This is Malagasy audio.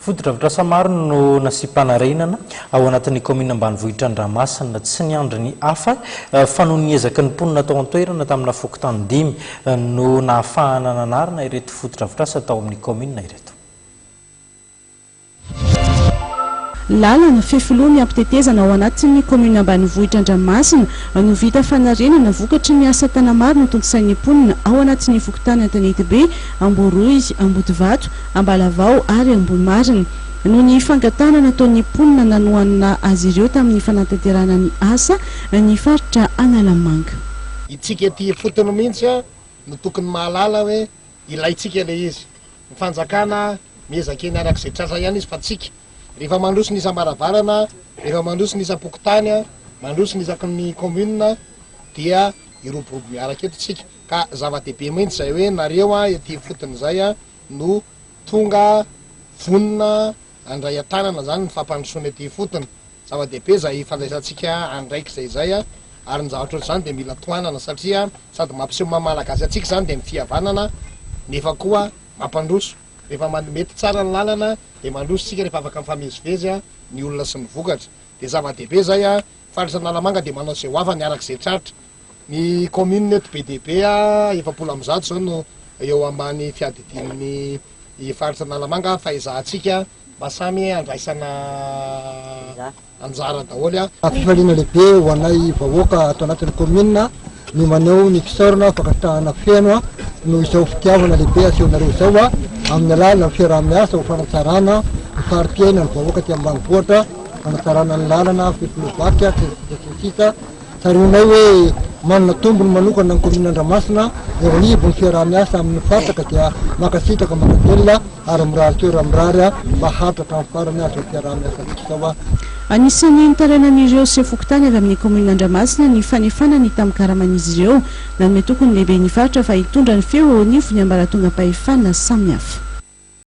Fotodrafitrasa maro no nasipanarenana ao anatin'ny commune ambanivohitra Andramasina tsy niandry ny hafa fa no niezaky ny mponina tao an-toerana tamina fokotany 5 no nahafahana nanarina ireto fotodrafitrasa tao amin'ny commune ireto. Lalana fefoloa ampitetezana ao anatin'ny commune ambanivohitra Andramasina no vita fanarenana vokatry ny asa tana maro no tongosain'ny mponina ao anatin'ny fokotany Antanety-be, Amborohy, Ambodivato, Ambalavao ary Ambohimarina. No ny fangatana nataon'ny mponina nanohanana azy ireo tamin'ny fanatanterahana ny asa ny faritra Analamanga. Itsika ety fotony mihitsy no tokony mahalala hoe ilaitsika le izy. Ny fanjakana miezaka eny arak'izay tratra ihany izy fa tsika rehefa mandroso ny isa-maravarana, rehefa mandroso ny isa-pokotany, mandroso ny isaky commune dia iroborobo miaraka eto tsika ka zava-dehibe mihitsy zay hoe nareo ety fotony zay no tonga vonina andray atanana zany ny fampandrosoana ety fotony. Zava-dehibe zay fandraisantsika andraiky zay ary ny zavatra zany dia mila toanana satria sady mampiseho mamalagasy atsika zany dia mifihavanana nefa koa mampandroso. Rehefa mety tsara ny lalana dia mandroso tsika rehefa afaka mifamezivezy ny olona sy ny vokatra. Dia zava-dehibe zay faritra Analamanga dia manao izay hoavany arak'izay tratra. Ny commune eto be dia be efapolo amby zato zao no eo ambany fiadidian'ny faritra Analamanga fa izahantsika mba samy andraisana anjara daholo. Fifaliana lehibe ho anay vahoaka ato anatin'ny commune ny maneho ny fisaorana fakatahana feno no izao fitiavana lehibe asehonareo izao amin'ny alalana fiaraha-miasa ho fanatsarana ny fari-piaina ny vahoaka ty ambanivohitra, fanatsarana ny lalana fitolovaky sisa tsaronay hoe manana tombony manokana ny commune Andramasina eo anivony fiaraha-miasa amin'ny fatraka dia makasitraka makatelona ary mirary toera mirary mba hatratra amin'ny farany azo fiaraha-miasa izao. Anisan'ny nitarenan'ireo sy fokotany avy amin'ny commune Andramasina ny fanefana ny tamikaraman'izy ireo nanome tokony lehibe ny faritra fa hitondra ny feo eo anivony ambaratonga-pahefana samihafa.